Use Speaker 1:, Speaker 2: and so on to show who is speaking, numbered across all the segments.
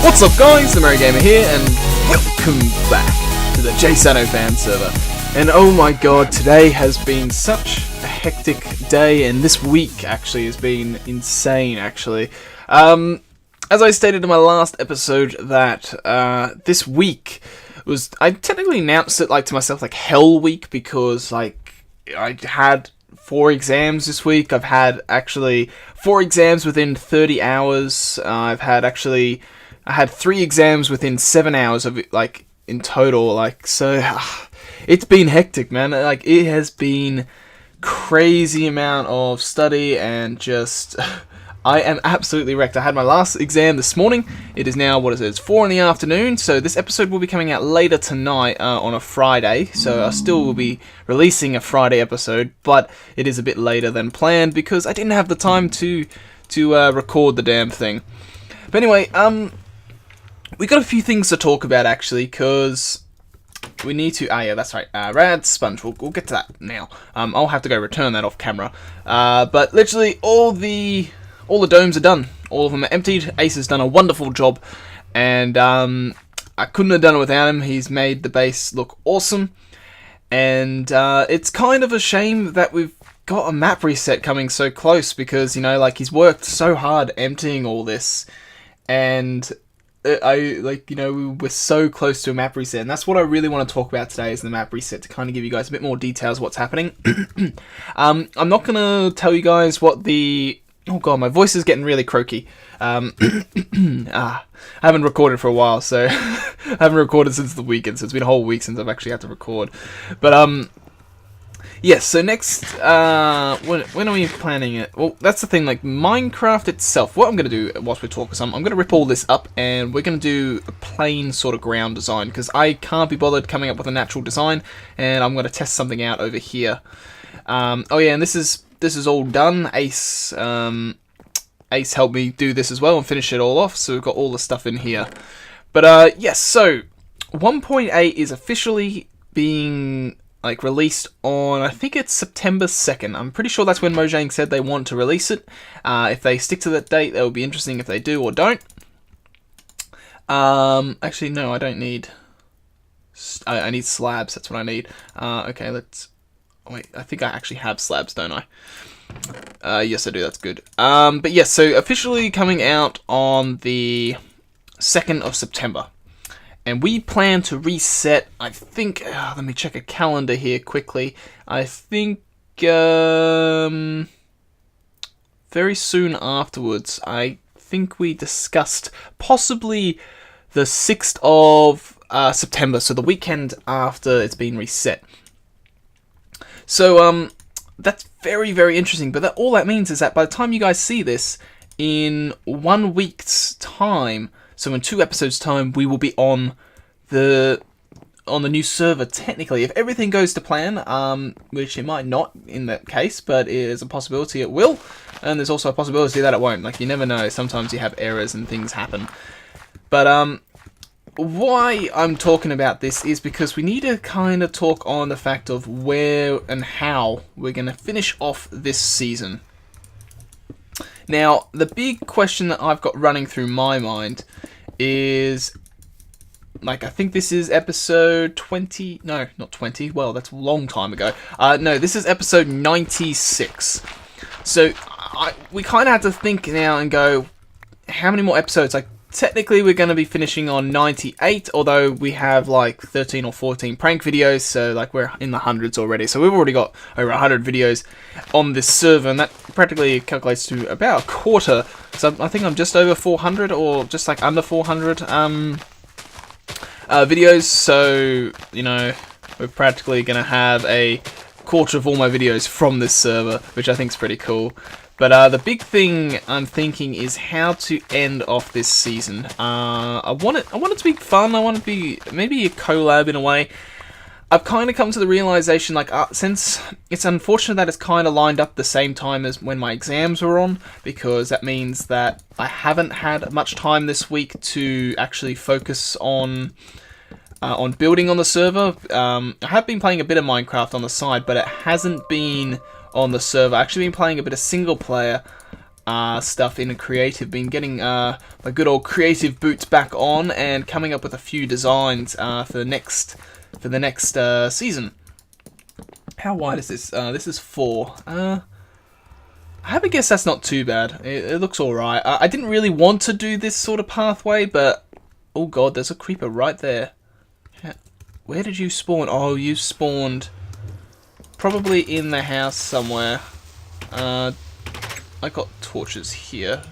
Speaker 1: What's up guys, TheMerryGamer here, and welcome back to the JSano Fan Server. And oh my god, today has been such a hectic day, and this week actually has been insane actually. As I stated in my last episode that this week was, I technically announced it like to myself like Hell Week, because like I had 4 exams this week. I've had actually 4 exams within 30 hours. I had 3 exams within 7 hours of it, like in total. Like, so it's been hectic, man. Like, it has been crazy amount of study and just I am absolutely wrecked. I had my last exam this morning. It is now, it's 4 in the afternoon, so this episode will be coming out later tonight on a Friday, so I still will be releasing a Friday episode, but it is a bit later than planned because I didn't have the time to record the damn thing. But anyway, we got a few things to talk about actually, because we need to, yeah, that's right, Rad Sponge, we'll get to that now. I'll have to go return that off camera, but literally all the domes are done. All of them are emptied. Ace has done a wonderful job, and I couldn't have done it without him. He's made the base look awesome, and it's kind of a shame that we've got a map reset coming so close, because, you know, like, he's worked so hard emptying all this, and we're so close to a map reset, and that's what I really want to talk about today, is the map reset, to kind of give you guys a bit more details of what's happening. I'm not going to tell you guys what the... Oh god, my voice is getting really croaky. I haven't recorded for a while, so I haven't recorded since the weekend, so it's been a whole week since I've actually had to record. But yes, so next, when are we planning it? Well, that's the thing, like, Minecraft itself, what I'm going to do whilst we talk some, I'm going to rip all this up, and we're going to do a plain sort of ground design, because I can't be bothered coming up with a natural design, and I'm going to test something out over here. Oh yeah, and this is all done. Ace helped me do this as well and finish it all off, so we've got all the stuff in here. But yes, so 1.8 is officially being like released on, I think it's September 2nd. I'm pretty sure that's when Mojang said they want to release it. If they stick to that date, that would be interesting if they do or don't. Actually, no, I don't need... I need slabs, that's what I need. Okay, let's... Wait, I think I actually have slabs, don't I? Yes, I do, that's good. But yes, so officially coming out on the 2nd of September. And we plan to reset, I think, let me check a calendar here quickly. I think, very soon afterwards, I think we discussed possibly the 6th of September, so the weekend after it's been reset. So, that's very, very interesting, but all that means is that by the time you guys see this, in 1 week's time, so in 2 episodes' time, we will be on the new server, technically. If everything goes to plan, which it might not in that case, but it is a possibility it will, and there's also a possibility that it won't. Like, you never know, sometimes you have errors and things happen. But, why I'm talking about this is because we need to kind of talk on the fact of where and how we're going to finish off this season. Now, the big question that I've got running through my mind is, like, I think this is episode 20, no, not 20, well, that's a long time ago. No, this is episode 96. So, we kind of have to think now and go, how many more episodes? Like, technically, we're going to be finishing on 98, although we have like 13 or 14 prank videos, so like we're in the hundreds already. So we've already got over 100 videos on this server, and that practically calculates to about a quarter. So I think I'm just over 400, or just like under 400 videos. So, you know, we're practically going to have a quarter of all my videos from this server, which I think is pretty cool. But the big thing I'm thinking is how to end off this season. I want it to be fun. I want it to be maybe a collab in a way. I've kind of come to the realization, like, since it's unfortunate that it's kind of lined up the same time as when my exams were on, because that means that I haven't had much time this week to actually focus on building on the server. I have been playing a bit of Minecraft on the side, but it hasn't been on the server. I've actually been playing a bit of single player stuff in creative. Been getting my good old creative boots back on and coming up with a few designs for the next season. How wide is this? This is 4. I have a guess that's not too bad. It looks alright. I didn't really want to do this sort of pathway, but oh god, there's a creeper right there. Where did you spawn? Oh, you spawned probably in the house somewhere. I got torches here.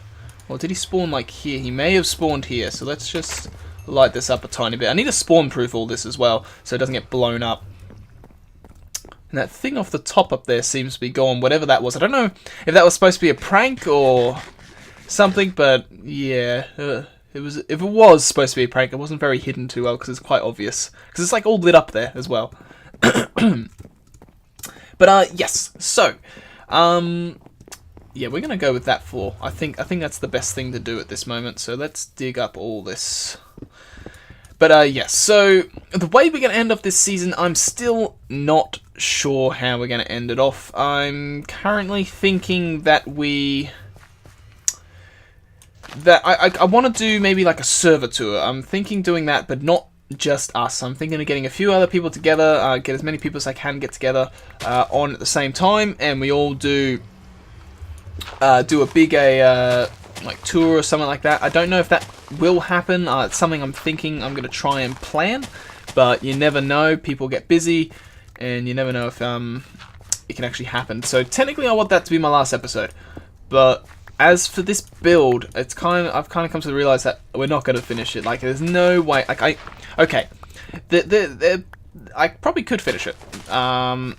Speaker 1: Or did he spawn like here? He may have spawned here, so let's just light this up a tiny bit. I need to spawn proof all this as well, so it doesn't get blown up. And that thing off the top up there seems to be gone, whatever that was. I don't know if that was supposed to be a prank or something, but yeah. If it was supposed to be a prank, it wasn't very hidden too well, because it's quite obvious. Because it's like all lit up there as well. But yes, so yeah, we're gonna go with that floor. I think that's the best thing to do at this moment. So let's dig up all this. But yes, so the way we're gonna end off this season, I'm still not sure how we're gonna end it off. I'm currently thinking that I want to do maybe like a server tour. I'm thinking doing that, but not just us. I'm thinking of getting a few other people together, get as many people as I can get together on at the same time, and we all do a big like tour or something like that. I don't know if that will happen. It's something I'm thinking I'm going to try and plan, but you never know. People get busy, and you never know if it can actually happen. So technically, I want that to be my last episode, but as for this build, I've kind of come to realize that we're not going to finish it. Like, there's no way. Like, I probably could finish it. The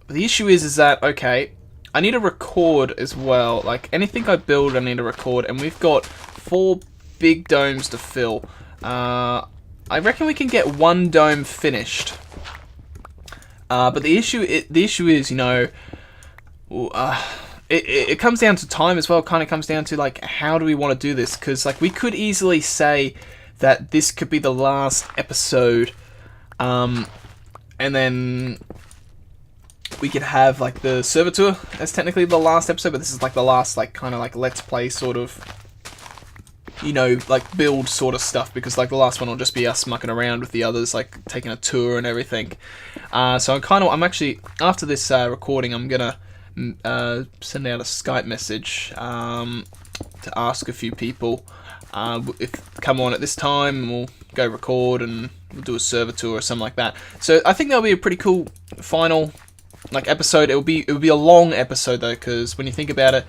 Speaker 1: issue is that okay, I need to record as well. Like, anything I build, I need to record, and we've got 4 big domes to fill. I reckon we can get 1 dome finished. But the issue is, you know, it comes down to time as well. It kind of comes down to, like, how do we want to do this? Because, like, we could easily say that this could be the last episode, and then we could have, like, the server tour as technically the last episode, but this is, like, the last, like, kind of, like, let's play sort of, you know, like, build sort of stuff, because, like, the last one will just be us mucking around with the others, like, taking a tour and everything. So I'm actually, after this recording, I'm gonna send out a Skype message to ask a few people if come on at this time, and we'll go record and we'll do a server tour or something like that. So I think that'll be a pretty cool final like episode. It will be a long episode though, because when you think about it,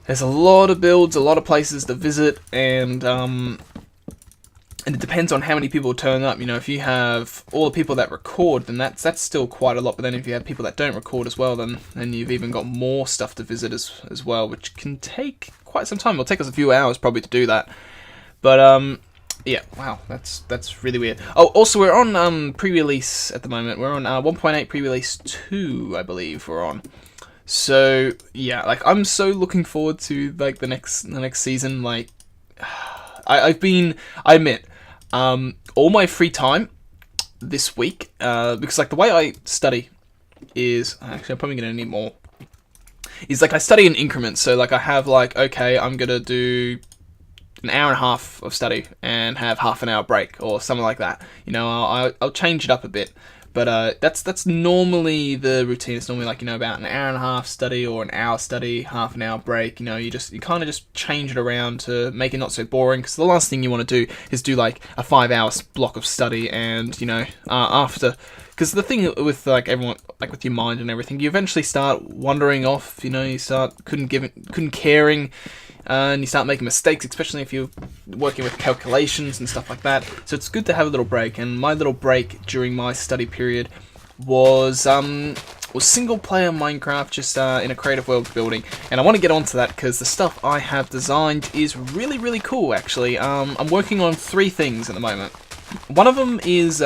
Speaker 1: there's a lot of builds, a lot of places to visit, and it depends on how many people turn up. You know, if you have all the people that record, then that's still quite a lot. But then if you have people that don't record as well, then you've even got more stuff to visit as well, which can take quite some time. It'll take us a few hours probably to do that. But yeah, wow, that's really weird. Oh, also we're on pre-release at the moment. We're on 1.8 pre-release 2, I believe we're on. So yeah, like I'm so looking forward to like the next season. Like I admit, all my free time this week, because like the way I study is, actually I'm probably going to need more, is like I study in increments. So like I have like, okay, I'm going to do an hour and a half of study and have half an hour break or something like that. You know, I'll change it up a bit. But that's normally the routine. It's normally like, you know, about an hour and a half study or an hour study, half an hour break. You know, you kind of just change it around to make it not so boring. Because the last thing you want to do is do like a 5-hour block of study, and you know, after. Because the thing with like everyone, like with your mind and everything, you eventually start wandering off. You know, you start couldn't caring. And you start making mistakes, especially if you're working with calculations and stuff like that. So it's good to have a little break. And my little break during my study period was single player Minecraft, just in a creative world building. And I want to get onto that because the stuff I have designed is really, really cool. Actually, I'm working on 3 things at the moment. One of them is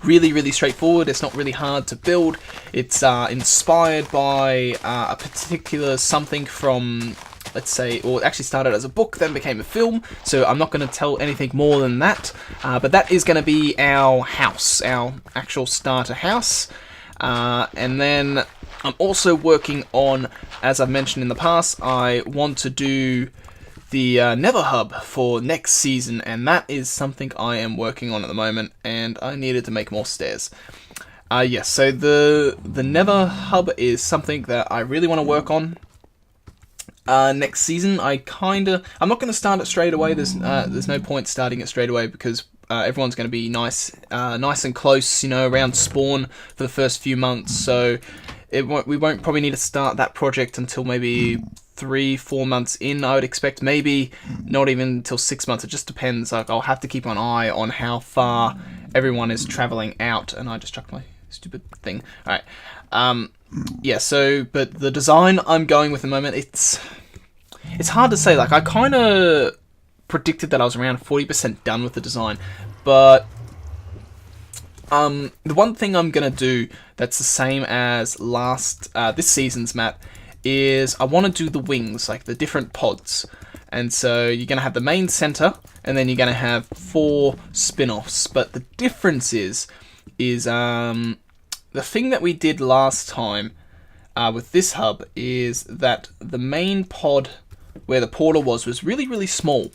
Speaker 1: really, really straightforward. It's not really hard to build. It's inspired by a particular something from, let's say, or it actually started as a book, then became a film. So I'm not going to tell anything more than that. But that is going to be our house, our actual starter house. And then I'm also working on, as I've mentioned in the past, I want to do the Nether Hub for next season, and that is something I am working on at the moment, and I needed to make more stairs. Yes, so the Nether Hub is something that I really want to work on. Next season, I'm not going to start it straight away. There's no point starting it straight away because everyone's going to be nice and close, around spawn for the first few months. So we won't probably need to start that project until maybe 3-4 months in. I would expect maybe not even until 6 months. It just depends. Like, I'll have to keep an eye on how far everyone is traveling out. And I just chucked my stupid thing. All right. Yeah. So, but the design I'm going with at the moment, it's hard to say. Like, I kind of predicted that I was around 40% done with the design, but the one thing I'm gonna do that's the same as this season's map is I want to do the wings, like the different pods. And so you're gonna have the main center, and then you're gonna have 4 spin-offs. But the difference is the thing that we did last time with this hub is that the main pod where the portal was really, really small.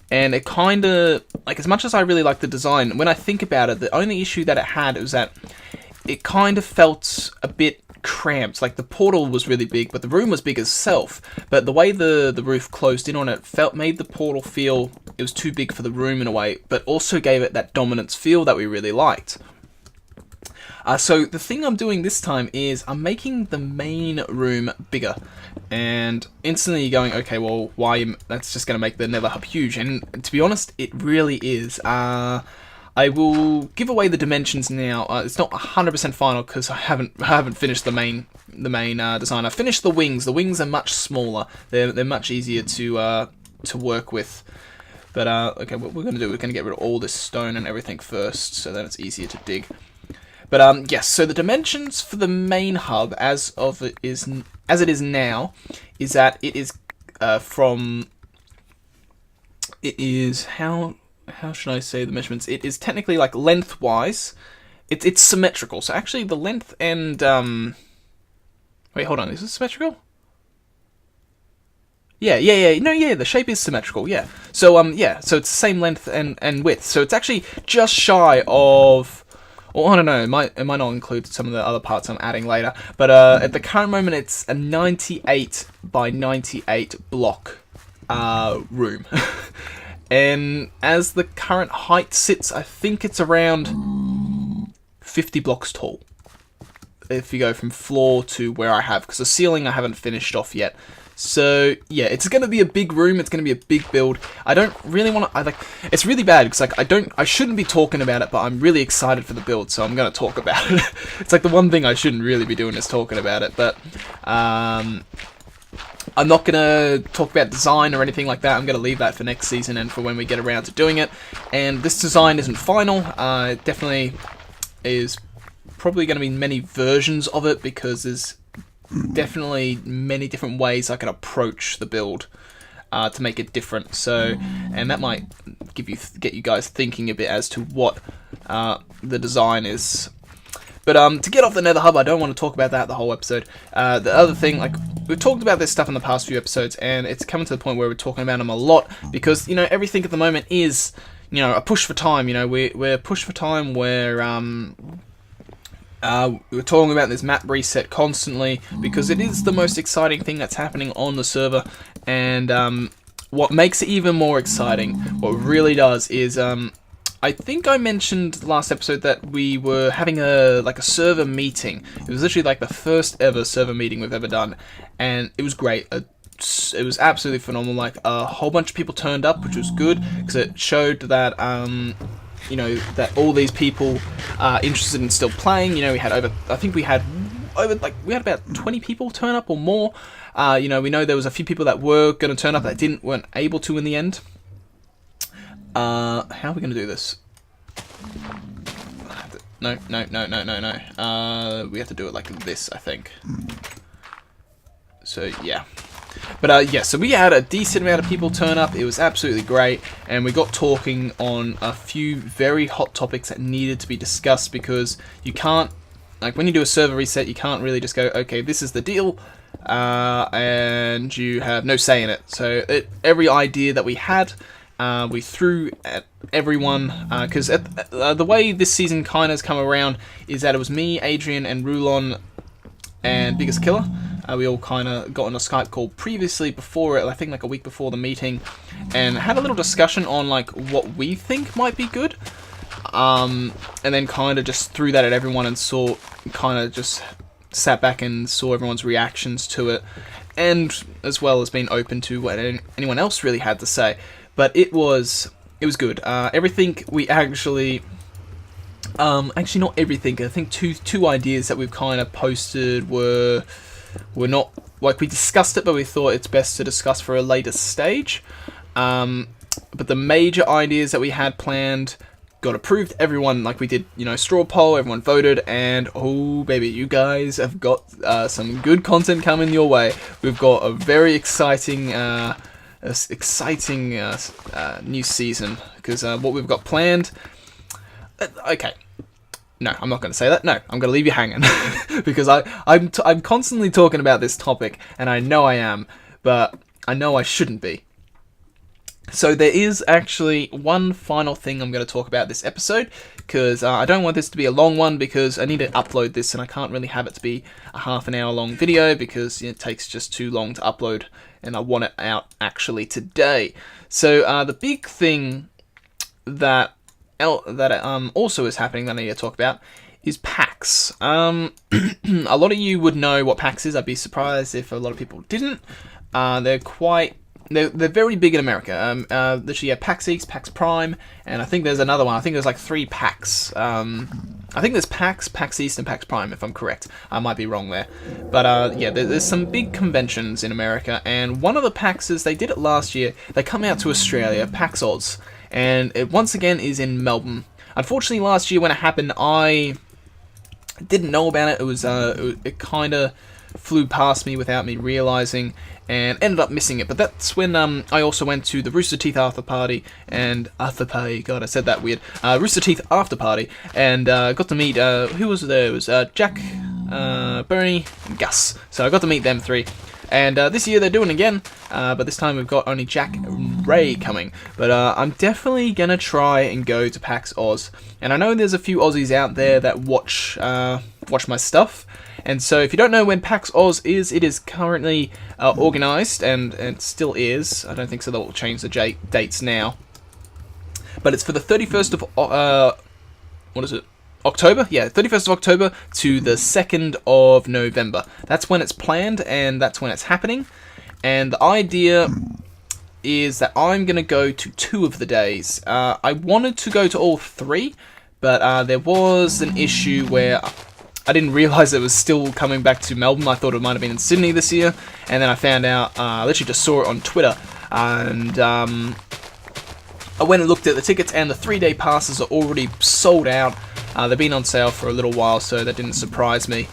Speaker 1: And it kind of, like, as much as I really like the design, when I think about it, the only issue that it had was that it kind of felt a bit cramped. Like, the portal was really big, but the room was big itself. But the way the roof closed in on it made the portal feel it was too big for the room in a way, but also gave it that dominance feel that we really liked. So the thing I'm doing this time is I'm making the main room bigger, and instantly you're going, okay, well, why? That's just going to make the Nether Hub huge, and to be honest, it really is. I will give away the dimensions now. It's not 100% final because I haven't finished the main design. I finished the wings. The wings are much smaller. They're much easier to work with. But okay, what we're going to do, we're going to get rid of all this stone and everything first, so that it's easier to dig. But yes, so the dimensions for the main hub as it is now is that it is how should I say the measurements? It is technically, like, lengthwise, it's symmetrical. So actually the length and wait, hold on, is it symmetrical? Yeah, the shape is symmetrical, yeah. So yeah, so it's the same length and width. So it's actually just shy of, well, I don't know, it might not include some of the other parts I'm adding later, but at the current moment it's a 98 by 98 block room. And as the current height sits, I think it's around 50 blocks tall. If you go from floor to where I have, because the ceiling I haven't finished off yet. So yeah, it's going to be a big room. It's going to be a big build. I don't really want to. It's really bad because, like, I shouldn't be talking about it, but I'm really excited for the build, so I'm going to talk about it. It's like the one thing I shouldn't really be doing is talking about it. But I'm not going to talk about design or anything like that. I'm going to leave that for next season and for when we get around to doing it. And this design isn't final. It definitely is probably going to be many versions of it because there's definitely many different ways I can approach the build to make it different. So, and that might get you guys thinking a bit as to what the design is. But to get off the Nether Hub, I don't want to talk about that the whole episode. The other thing, like, we've talked about this stuff in the past few episodes, and it's coming to the point where we're talking about them a lot because, everything at the moment is, a push for time. We're push for time where we're talking about this map reset constantly because it is the most exciting thing that's happening on the server. And what makes it even more exciting, what really does, is I think I mentioned last episode that we were having a server meeting. It was literally like the first ever server meeting we've ever done, and it was great. It was absolutely phenomenal. Like, a whole bunch of people turned up, which was good because it showed that that all these people are interested in still playing. We had we had about 20 people turn up or more. We know there was a few people that were going to turn up that weren't able to in the end. How are we going to do this? No. We have to do it like this, I think. So, yeah. But, yeah, so we had a decent amount of people turn up. It was absolutely great. And we got talking on a few very hot topics that needed to be discussed because you can't like when you do a server reset, you can't really just go, okay, this is the deal, and you have no say in it. So every idea that we had, we threw at everyone, because the way this season kind of has come around is that it was me, Adrian, and Rulon, and Biggest Killer. We all kind of got on a Skype call previously before it, I think like a week before the meeting, and had a little discussion on like what we think might be good, and then kind of just threw that at everyone and kind of just sat back and saw everyone's reactions to it, and as well as being open to what anyone else really had to say. But it was good. Everything we actually not everything. I think two ideas that we've kind of posted were not, like, we discussed it, but we thought it's best to discuss for a later stage. But the major ideas that we had planned got approved. Everyone, like, we did, straw poll, everyone voted, and oh baby, you guys have got some good content coming your way. We've got a very exciting new season, because what we've got planned. Okay. No, I'm not going to say that. No, I'm going to leave you hanging because I'm constantly talking about this topic, and I know I am, but I know I shouldn't be. So there is actually one final thing I'm going to talk about this episode, because I don't want this to be a long one, because I need to upload this, and I can't really have it to be a half an hour long video, because it takes just too long to upload, and I want it out actually today. So the big thing that also is happening that I need to talk about is PAX. A lot of you would know what PAX is. I'd be surprised if a lot of people didn't. They're very big in America. Literally, PAX East, PAX Prime, and I think there's another one. I think there's like 3 PAX. I think there's PAX East, and PAX Prime, if I'm correct. I might be wrong there. But yeah, there's some big conventions in America, and one of the PAXs, they did it last year. They come out to Australia, PAX Oz. And it once again is in Melbourne. Unfortunately, last year when it happened, I didn't know about it. It kind of flew past me without me realizing, and ended up missing it. But that's when I also went to the Rooster Teeth after party, God, I said that weird. Rooster Teeth after party, and got to meet who was there? It was Jack, Bernie, and Gus. So I got to meet them 3. And this year they're doing it again, but this time we've got only Jack and Ray coming. But I'm definitely going to try and go to PAX Oz. And I know there's a few Aussies out there that watch my stuff. And so if you don't know when PAX Oz is, it is currently organised, and it still is. I don't think so they'll change the dates now. But it's for the 31st of... October? Yeah, 31st of October to the 2nd of November. That's when it's planned, and that's when it's happening. And the idea is that I'm going to go to 2 of the days. I wanted to go to all 3, but there was an issue where I didn't realise it was still coming back to Melbourne. I thought it might have been in Sydney this year, and then I found out, I literally just saw it on Twitter, and I went and looked at the tickets, and the 3-day passes are already sold out. They've been on sale for a little while, so that didn't surprise me.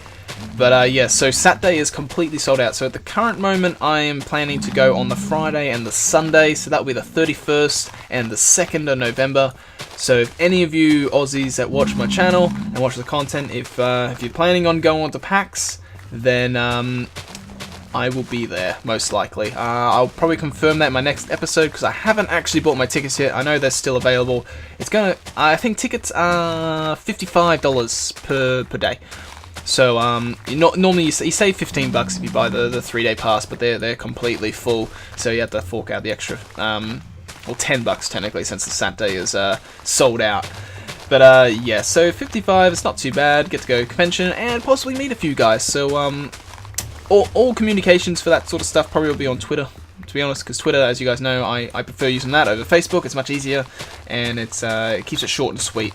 Speaker 1: But yeah, so Saturday is completely sold out. So at the current moment, I am planning to go on the Friday and the Sunday. So that will be the 31st and the 2nd of November. So if any of you Aussies that watch my channel and watch the content, if you're planning on going on to PAX, then I will be there, most likely. I'll probably confirm that in my next episode, because I haven't actually bought my tickets yet. I know they're still available. I think tickets are $55 per day. So, normally you save $15 if you buy the 3-day pass, but they're completely full, so you have to fork out the extra, well, $10 technically, since the Saturday is sold out. But yeah, so $55, it's not too bad. Get to go to convention and possibly meet a few guys. So all communications for that sort of stuff probably will be on Twitter, to be honest, because Twitter, as you guys know, I prefer using that over Facebook. It's much easier, and it keeps it short and sweet.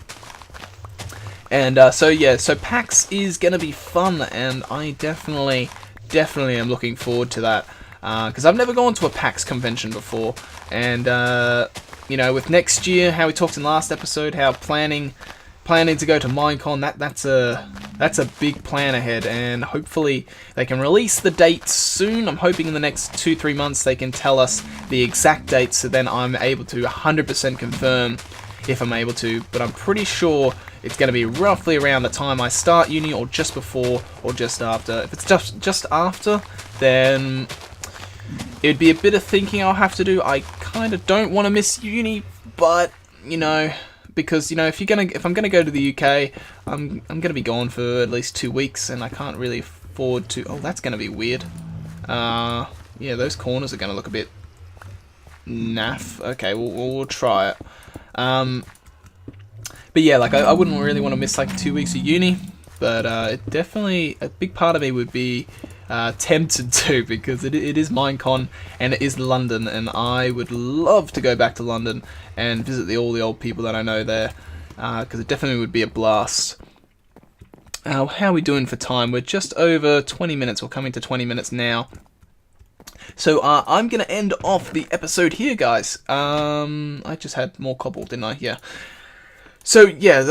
Speaker 1: And so yeah, so PAX is gonna be fun, and I definitely am looking forward to that, because I've never gone to a PAX convention before, and you know, with next year, how we talked in last episode, how planning to go to Minecon, that's a big plan ahead, and hopefully they can release the dates soon. I'm hoping in the next 2-3 months they can tell us the exact dates, so then I'm able to 100% confirm if I'm able to, but I'm pretty sure it's going to be roughly around the time I start uni, or just before, or just after. If it's just after, then it'd be a bit of thinking I'll have to do. I kind of don't want to miss uni, but, you know, because, you know, if I'm gonna go to the UK, I'm gonna be gone for at least 2 weeks, and I can't really afford to. Oh, that's gonna be weird. Yeah, those corners are gonna look a bit naff. Okay, we'll try it. But yeah, like I wouldn't really want to miss like 2 weeks of uni, but it definitely, a big part of me would be tempted to, because it is Minecon and it is London, and I would love to go back to London and visit all the old people that I know there, because it definitely would be a blast. How are we doing for time? We're just over 20 minutes, we're coming to 20 minutes now. So I'm going to end off the episode here, guys. I just had more cobble, didn't I? Yeah. So yeah,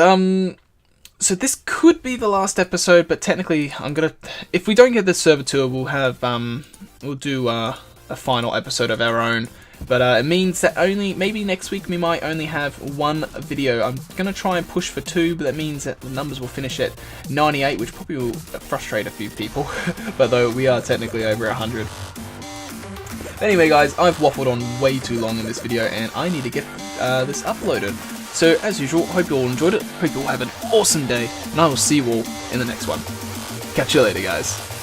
Speaker 1: so this could be the last episode, but technically I'm gonna, if we don't get this server tour, we'll have we'll do a final episode of our own. But it means that maybe next week we might only have one video. I'm gonna try and push for 2, but that means that the numbers will finish at 98, which probably will frustrate a few people. But though we are technically over 100. Anyway, guys, I've waffled on way too long in this video, and I need to get this uploaded. So, as usual, hope you all enjoyed it, hope you all have an awesome day, and I will see you all in the next one. Catch you later, guys.